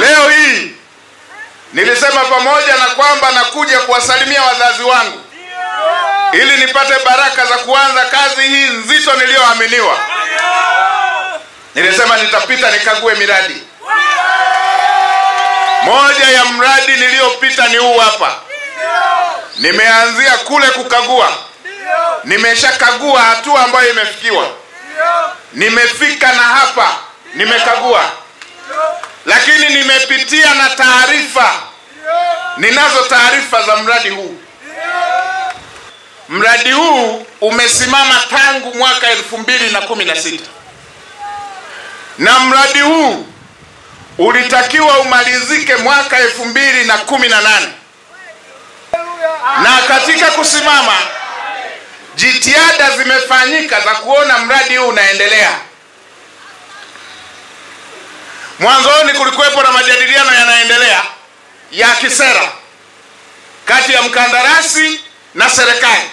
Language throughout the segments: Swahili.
Leo hii nilisema pamoja na kwamba nakuja kuwasalimia wazazi wangu ili nipate baraka za kuanza kazi hii nzito niliyoaminiwa. Nilisema nitapita nikague miradi. Moja ya mradi niliyopita ni huu hapa. Nimeanzia kule kukagua. Nimeshakagua hatua ambayo imefikiwa. Nimefika na hapa nimekagua. Lakini nimepitia na taarifa. Ninazo taarifa za mradi huu. Mradi huu umesimama tangu mwaka 2016. Na mradi huu ulitakiwa umalizike mwaka 2018. Na katika kusimama, jitihada zimefanyika za kuona mradi huu unaendelea. Mwanzoni kulikuwepo na majadiliano yanaendelea ya kisera kati ya mkandarasi na serikali.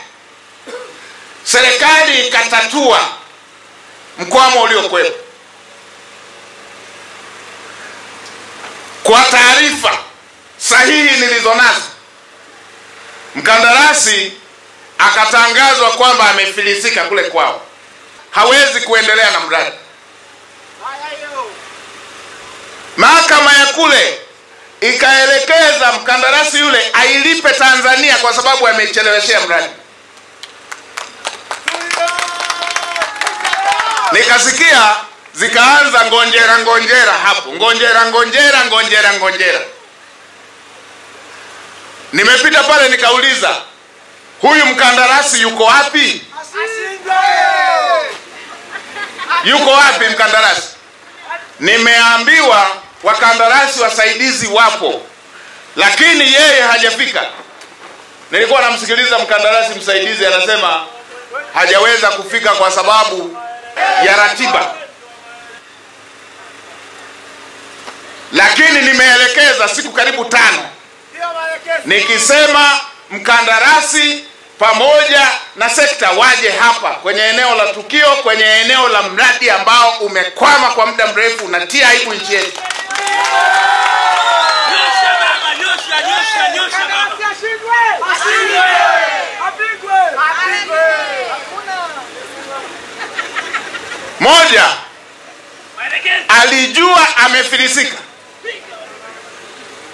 Serikali ikatatua mkwamo uliokuwepo. Kwa taarifa sahihi nilizonazo, mkandarasi akatangazwa kwamba amefilisika kule kwao. Hawezi kuendelea na mradi. Mahakama ya kule ikaelekeza mkandarasi yule ailipe Tanzania kwa sababu amecheleweshea mradi. Nikasikia zikaanza ngonjera hapo. Ngonjera. Nimepita pale nikauliza, huyu mkandarasi yuko wapi? Yuko wapi mkandarasi? Nimeambiwa wakandarasi wasaidizi wapo, lakini yeye hajafika. Nilikuwa namsikiliza mkandarasi msaidizi anasema hajaweza kufika kwa sababu ya ratiba. Lakini nimeelekeza siku karibu 5 nikisema mkandarasi pamoja na sekta waje hapa kwenye eneo la tukio, kwenye eneo la mradi ambao umekwama kwa muda mrefu na tia aibu nchi yetu. Moja, alijua amefilisika.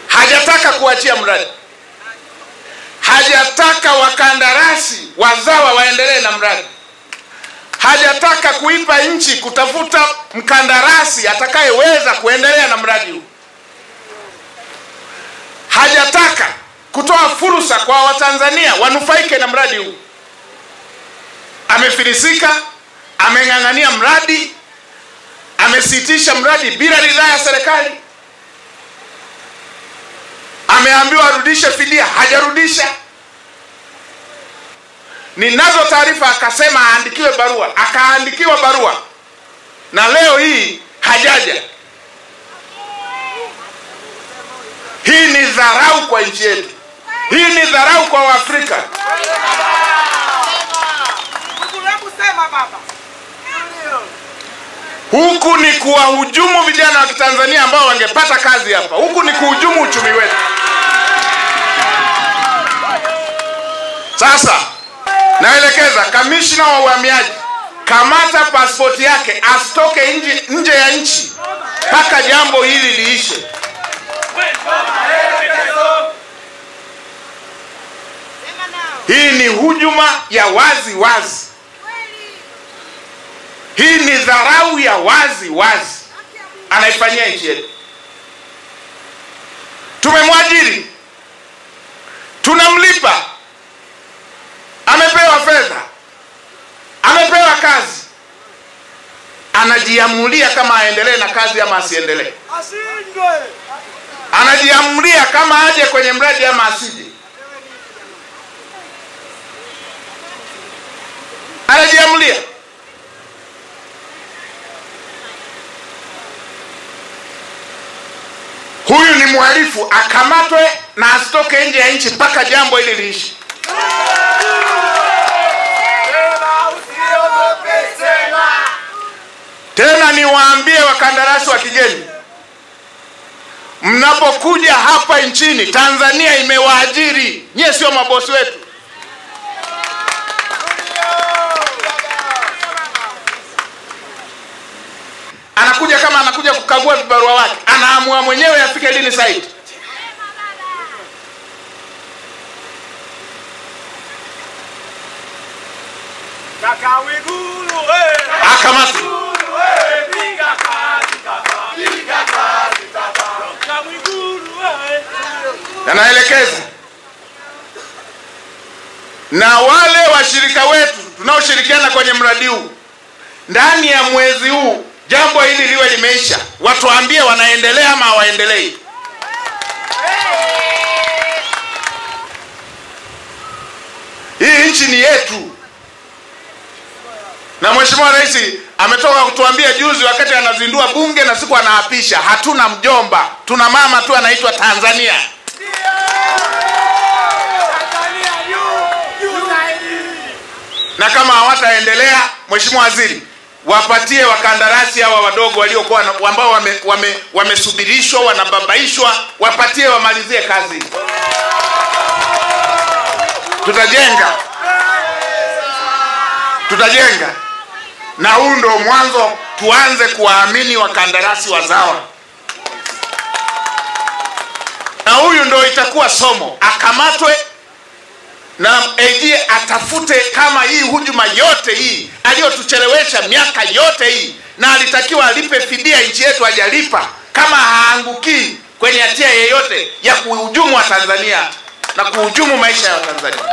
Hajataka kuachia mradi. Hajataka wakandarasi wazawa waendelee na mradi. Hajataka kuipa nchi kutafuta mkandarasi atakayeweza kuendelea na mradi huu. Hajataka kutoa fursa kwa Watanzania wanufaike na mradi huu. Amefilisika, ameng'ang'ania mradi, amesitisha mradi bila ridhaa ya serikali. Ameambiwa arudishe fidia, hajarudisha. Ninazo taarifa akasema aandikiwe barua, akaandikiwa barua. Na leo hii hajaja. Hii ni dharau kwa nchi yetu. Hii ni dharau kwa Waafrika. Huku ni kuwahujumu vijana wa Kitanzania ambao wangepata kazi hapa. Huku ni kuhujumu uchumi wetu. Sasa naelekeza kamishna wa uhamiaji, kamata pasipoti yake, asitoke nje ya nchi mpaka jambo hili liishe. Hii ni hujuma ya wazi wazi. Hii ni dharau ya wazi wazi anaifanyia nchi yetu. Tumemwajiri, tunamlipa, amepewa fedha, amepewa kazi, anajiamulia kama aendelee na kazi ama asiendelee. Anajiamulia kama aje kwenye mradi ama asije. Anajiamulia. Huyu ni mhalifu, akamatwe na asitoke nje ya nchi mpaka jambo hili liishi. Tena niwaambie wakandarasi wa kigeni, Mnapokuja hapa nchini, Tanzania imewaajiri. Nyie sio mabosi wetu. Anakuja kama anakuja kukagua vibarua wake, anaamua mwenyewe afike lini site. Akamati. Anaelekeza. Na wale washirika wetu tunaoshirikiana kwenye mradi huu, ndani ya mwezi huu jambo hili liwe limeisha. Watuambie wanaendelea ama hawaendelei. Hii nchi ni yetu. Na Mheshimiwa Rais ametoka kutuambia juzi wakati anazindua bunge na siku anaapisha, hatuna mjomba, tuna mama tu anaitwa Tanzania. Na kama hawataendelea, Mheshimiwa Waziri, wapatie wakandarasi hawa wadogo waliokuwa ambao wamesubirishwa, wanababaishwa, wapatie wamalizie kazi. Tutajenga. Na huu ndio mwanzo, tuanze kuwaamini wakandarasi wazawa. Na huyu ndio itakuwa somo, akamatwe na AG atafute kama hii hujuma yote hii aliyotuchelewesha miaka yote hii, na alitakiwa alipe fidia, nchi yetu hajalipa, kama haangukii kwenye hatia yeyote ya kuhujumu wa Tanzania na kuhujumu maisha ya Tanzania.